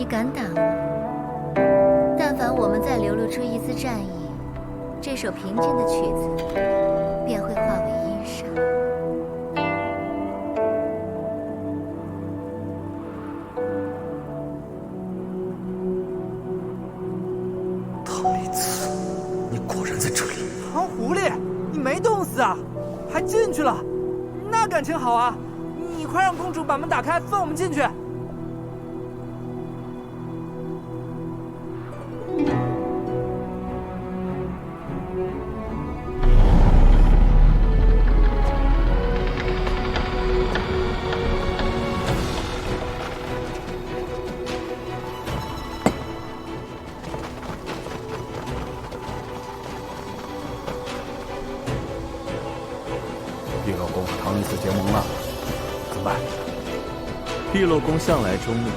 敢挡吗？但凡我们再流露出一丝战意，这首平静的曲子便会化为音沙。唐丽兹，你果然在这里！唐狐狸，你没冻死啊？还进去了？那感情好啊！你快让公主把门打开，放我们进去。碧落宫和唐丽兹结盟了，怎么办？碧落宫向来中立，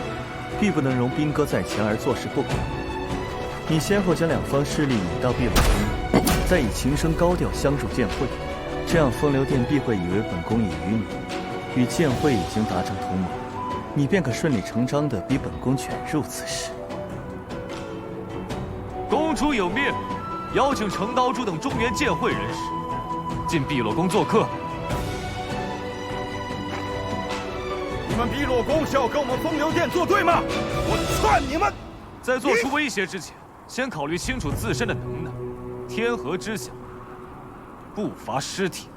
必不能容兵戈在前而坐视不管。你先后将两方势力引到碧落宫，再以琴声高调相助剑会，这样风流殿必会以为本宫已与你与剑会已经达成同盟，你便可顺理成章地逼本宫卷入此事。公主有命，邀请程刀珠等中原剑会人士进碧落宫做客。你们碧落宫是要跟我们风流殿作对吗？我劝你们，在做出威胁之前，先考虑清楚自身的能耐。天河之下，不乏尸体。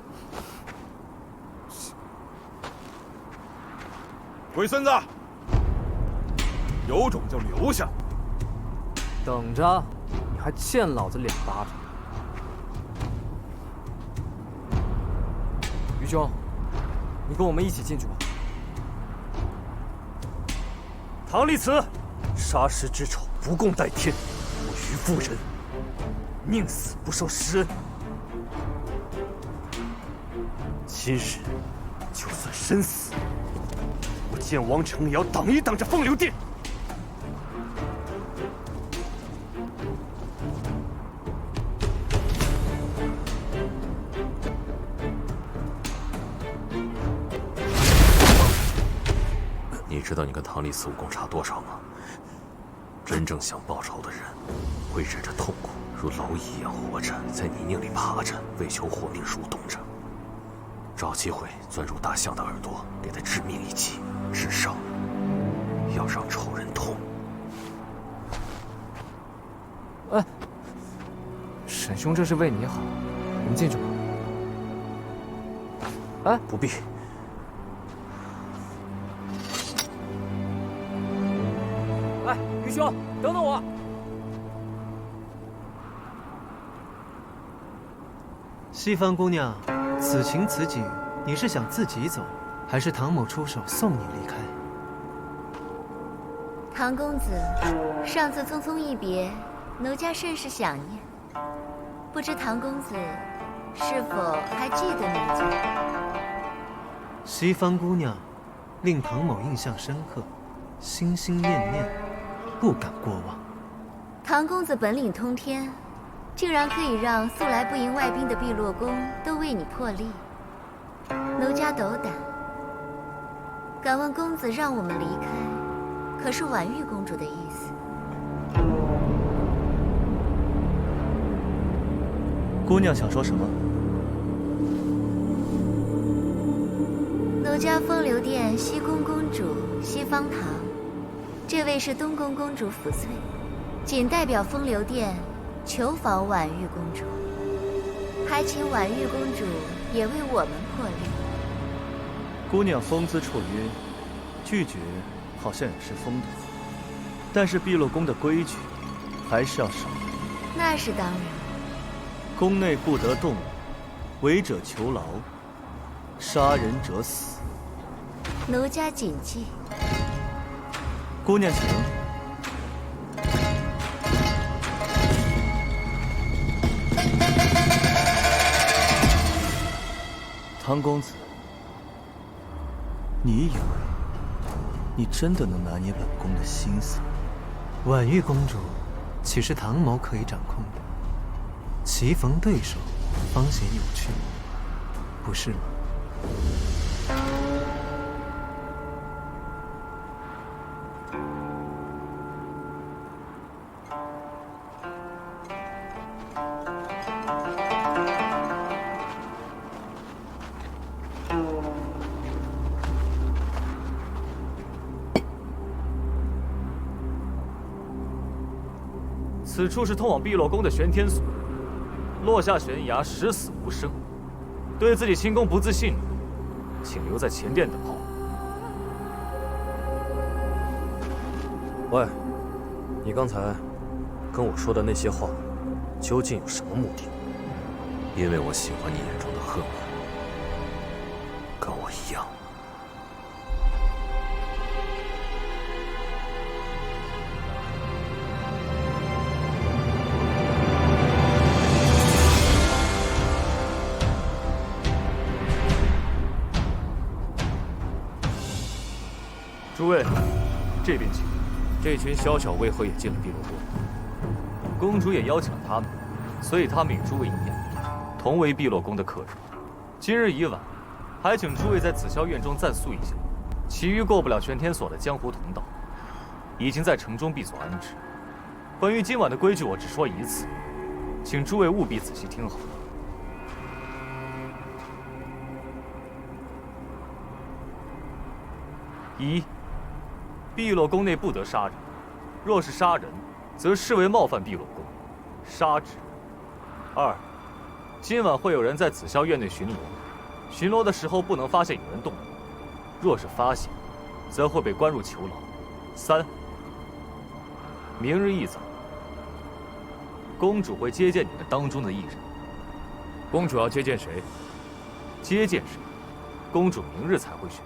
龟孙子，有种就留下！等着，你还欠老子2巴掌。于兄，你跟我们一起进去吧。唐丽兹，杀师之仇，不共戴天，我于妇人，宁死不受师恩。今日就算身死，我剑王城也要挡一挡这风流殿。你知道你跟唐丽兹武功差多少吗？真正想报仇的人，会忍着痛苦，如蝼蚁一样活着，在泥泞里爬着，为求活命蠕动着，找机会钻入大象的耳朵，给他致命一击，至少要让仇人痛。哎，沈兄这是为你好，我们进去吧。哎，不必。哎，于兄，等等我。西方姑娘，此情此景，你是想自己走，还是唐某出手送你离开？唐公子，上次匆匆一别，奴家甚是想念。不知唐公子是否还记得奴家？西方姑娘，令唐某印象深刻，心心念念，不敢过忘。唐公子本领通天，竟然可以让素来不迎外宾的碧落宫都为你破例，奴家斗胆。敢问公子让我们离开，可是婉玉公主的意思？姑娘想说什么？奴家风流殿西宫公主西方堂，这位是东宫公主抚翠，仅代表风流殿求访婉玉公主，还请婉玉公主也为我们破例。姑娘风姿绰约，拒绝好像也是风度，但是碧落宫的规矩还是要守。那是当然。宫内不得动武，违者囚牢，杀人者死。奴家谨记。姑娘请。唐公子，你以为你真的能拿捏本宫的心思？婉玉公主，岂是唐某可以掌控的？棋逢对手，方显有趣，不是吗？此处是通往碧落宫的玄天锁，落下悬崖，十死无生。对自己轻功不自信，请留在前殿等候。喂，你刚才跟我说的那些话，究竟有什么目的？因为我喜欢你眼中的恨我，跟我一样。诸位，这边请。这群宵小为何也进了碧落宫？公主也邀请了他们，所以他们与诸位一样，同为碧落宫的客人。今日已晚，还请诸位在紫霄院中暂宿一宿。其余过不了玄天锁的江湖同道，已经在城中闭锁安置。关于今晚的规矩，我只说一次，请诸位务必仔细听好。一，碧落宫内不得杀人，若是杀人，则视为冒犯碧落宫，杀之。二，今晚会有人在紫霄院内巡逻，巡逻的时候不能发现有人动武，若是发现，则会被关入囚牢。三，明日一早，公主会接见你们当中的一人。公主要接见谁？接见谁？公主明日才会选。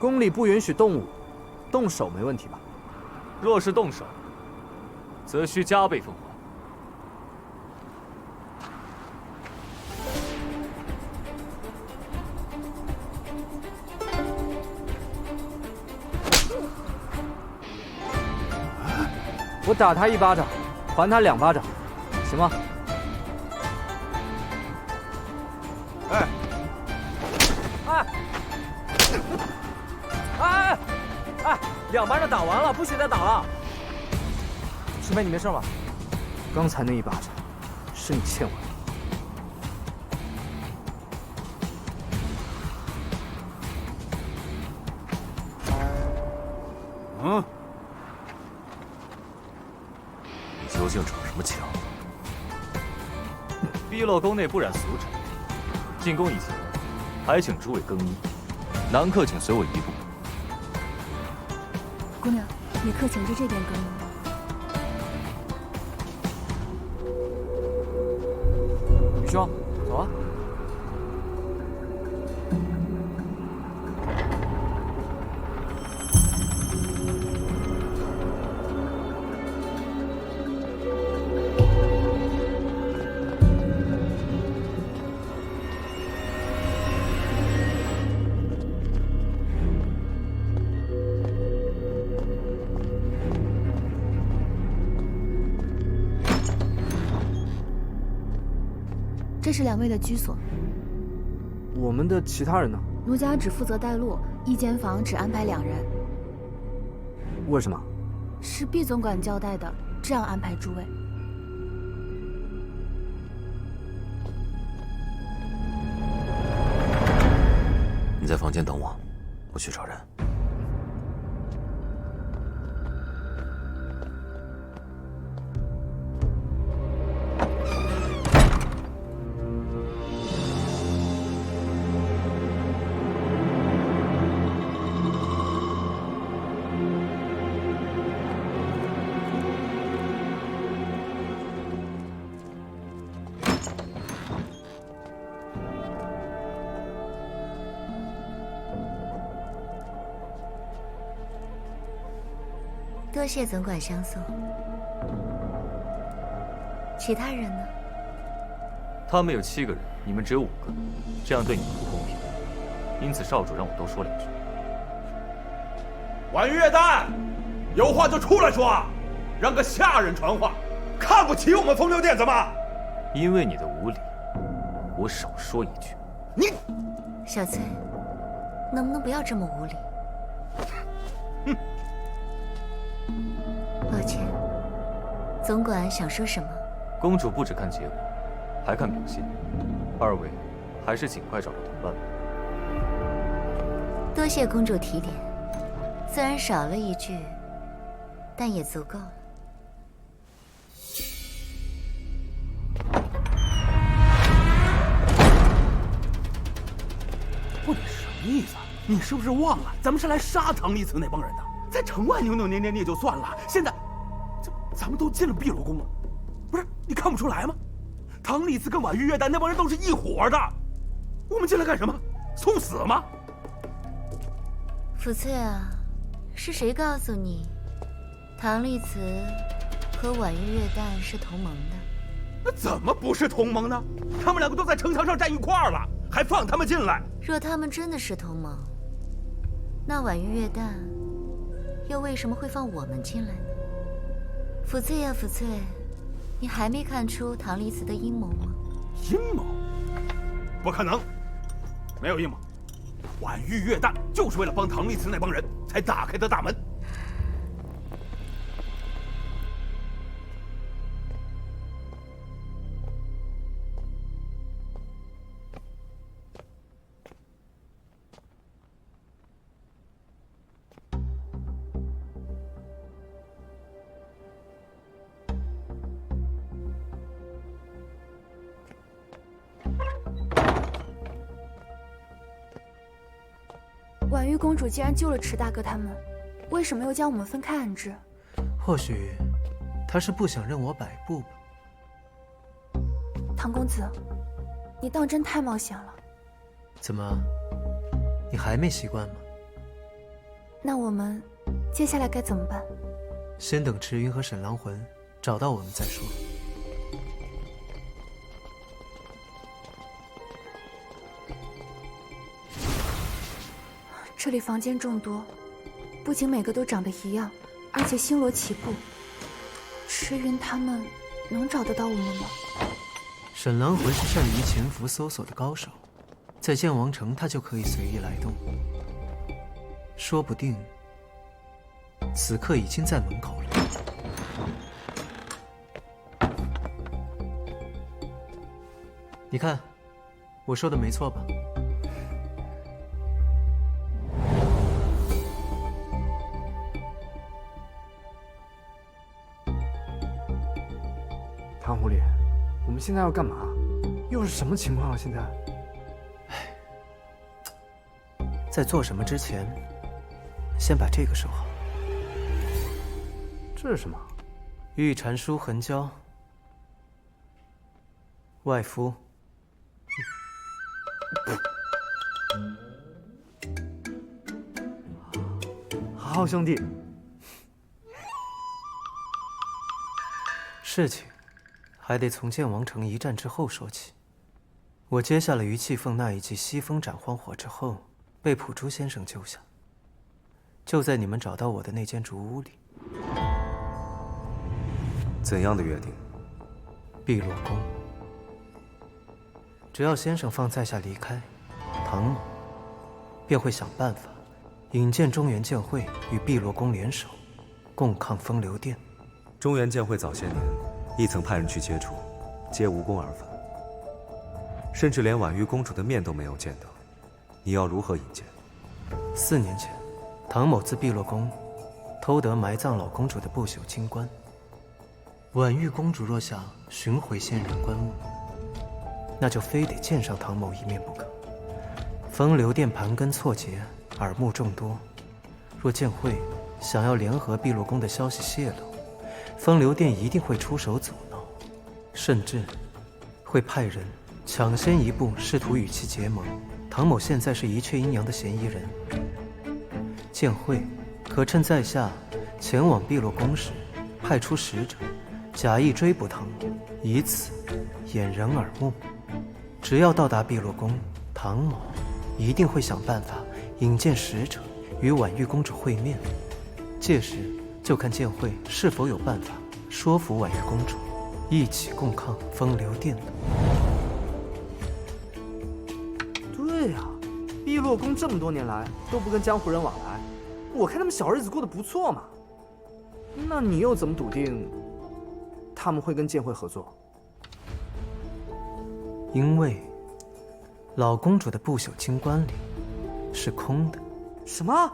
宫里不允许动武，动手没问题吧？若是动手，则需加倍奉还。我打他一巴掌，还他2巴掌，行吗？哎，2巴掌打完了，不许再打了。师妹，你没事吧？刚才那一巴掌，是你欠我的。你究竟逞什么强？碧落宫内不染俗尘，进宫以前，还请诸位更衣。男客请随我一步。姑娘，女客请至这边更衣。宇兄，走啊！这是2位的居所。我们的其他人呢？奴家只负责带路，一间房只安排2人。为什么？是毕总管交代的，这样安排诸位。你在房间等我，我去找人。多谢总管相送。其他人呢？他们有7个人，你们只有5个，这样对你们不公平。因此少主让我多说2句。婉月丹，有话就出来说啊，让个下人传话，看不起我们风流店怎么？因为你的无礼，我少说1句。你，小翠，能不能不要这么无礼？哼。抱歉，总管想说什么？公主不只看结果，还看表现。2位，还是尽快找到同伴吧。多谢公主提点，虽然少了1句，但也足够了。意思？你是不是忘了，咱们是来杀唐丽慈那帮人的？在城外扭扭捏捏就算了，现在，咱们都进了碧落宫了，不是你看不出来吗？唐丽慈跟婉玉月丹那帮人都是一伙的，我们进来干什么？送死吗？福翠啊，是谁告诉你，唐丽慈和婉玉月丹是同盟的？那怎么不是同盟呢？他们两个都在城墙上站一块儿了，还放他们进来？若他们真的是同盟，那婉玉月丹又为什么会放我们进来呢？福翠呀，福翠，你还没看出唐丽慈的阴谋吗？阴谋？不可能，没有阴谋。婉玉月丹就是为了帮唐丽慈那帮人才打开的大门。婉玉公主既然救了池大哥他们，为什么又将我们分开安置？或许她是不想任我摆布吧。唐公子，你当真太冒险了。怎么，你还没习惯吗？那我们接下来该怎么办？先等池云和沈狼魂找到我们再说。这里房间众多，不仅每个都长得一样，而且星罗棋布。池云他们能找得到我们吗？沈狼魂是善于潜伏搜索的高手，在剑王城他就可以随意来动，说不定此刻已经在门口了。你看，我说的没错吧？唐狐狸，我们现在要干嘛？又是什么情况啊？现在，在做什么之前，先把这个收好。这是什么？玉蟾书痕胶，外敷。好兄弟，事情还得从剑王城一战之后说起。我接下了于气凤那一记西风斩荒火之后，被普珠先生救下，就在你们找到我的那间竹屋里。怎样的约定？碧落宫。只要先生放在下离开，唐某便会想办法引荐中原剑会与碧落宫联手，共抗风流殿。中原剑会早些年亦曾派人去接触，皆无功而返，甚至连婉玉公主的面都没有见到。你要如何引荐？4年前，唐某自碧落宫偷得埋葬老公主的不朽金冠。婉玉公主若想寻回仙人棺木，那就非得见上唐某一面不可。风流殿盘根错节，耳目众多，若剑会想要联合碧落宫的消息泄露，风流殿一定会出手阻挠，甚至会派人抢先一步试图与其结盟。唐某现在是一雀阴阳的嫌疑人，剑会可趁在下前往碧落宫时，派出使者假意追捕唐某，以此掩人耳目。只要到达碧落宫，唐某一定会想办法引荐使者与婉玉公主会面，届时就看剑会是否有办法说服婉玉公主一起共抗风流殿了。对呀，碧落宫这么多年来都不跟江湖人往来，我看他们小日子过得不错嘛。那你又怎么笃定他们会跟剑会合作？因为老公主的不朽金冠里是空的。什么？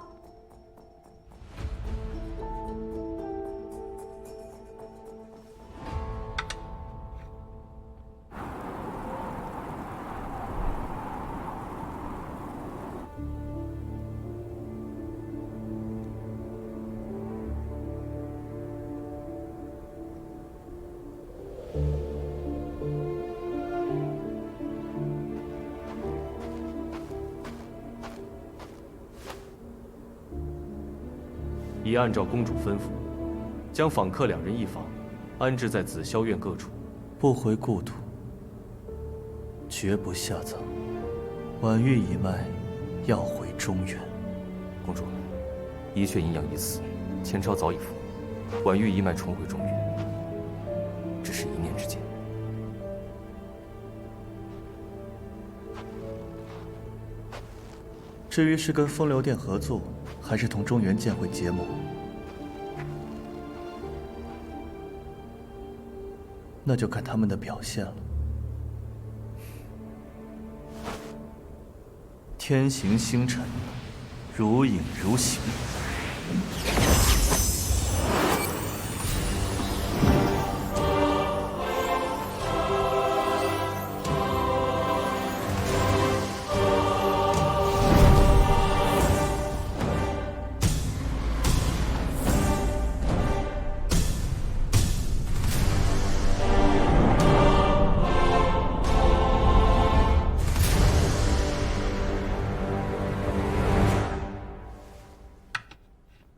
已按照公主吩咐，将访客2人1房，安置在紫霄院各处。不回故土，绝不下葬。婉玉一脉要回中原。公主，一血阴阳已死，前朝早已覆，婉玉一脉重回中原，只是一念之间。至于是跟风流殿合作，还是同中原剑会结盟，那就看他们的表现了。天行星辰，如影如形。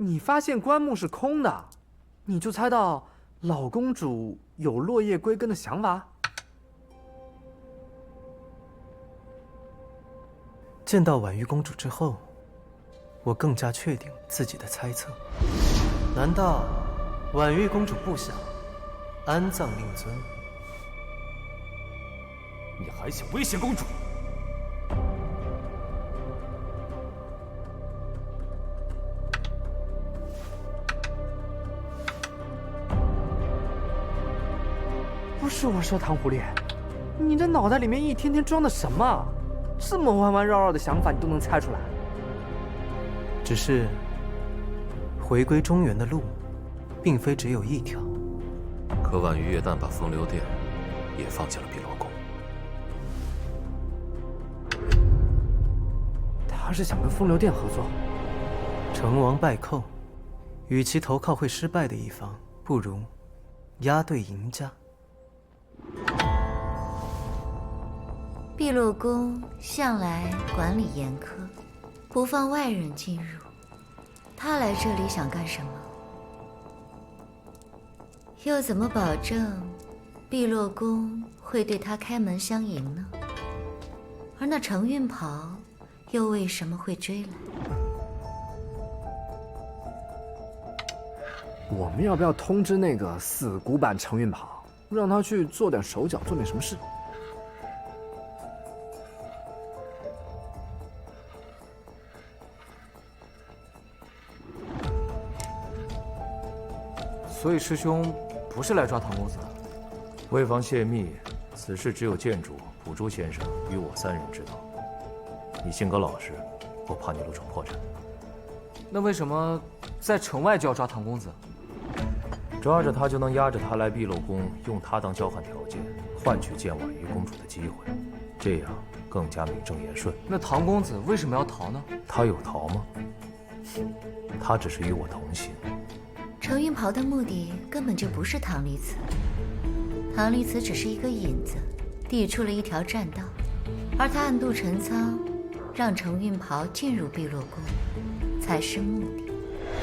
你发现棺木是空的，你就猜到老公主有落叶归根的想法？见到婉玉公主之后，我更加确定自己的猜测。难道婉玉公主不想安葬令尊？你还想威胁公主？不是我说，唐狐狸，你这脑袋里面一天天装的什么？这么弯弯绕绕的想法你都能猜出来？只是回归中原的路，并非只有一条。可婉玉叶旦把风流殿也放进了碧落宫，他是想跟风流殿合作。成王败寇，与其投靠会失败的一方，不如押对赢家。碧落宫向来管理严苛，不放外人进入。他来这里想干什么？又怎么保证碧落宫会对他开门相迎呢？而那程运袍又为什么会追来？我们要不要通知那个死古板程运袍，让他去做点手脚，做点什么事？所以师兄不是来抓唐公子的。为防泄密，此事只有剑主、普珠先生与我3人知道。你性格老实，我怕你露成破绽。那为什么在城外就要抓唐公子？抓着他就能押着他来碧落宫，用他当交换条件，换取见婉玉公主的机会，这样更加名正言顺。那唐公子为什么要逃呢？他有逃吗？他只是与我同行。程运袍的目的根本就不是唐离子，唐离子只是一个引子，递出了一条栈道，而他暗度陈仓，让程运袍进入碧落宫，才是目的。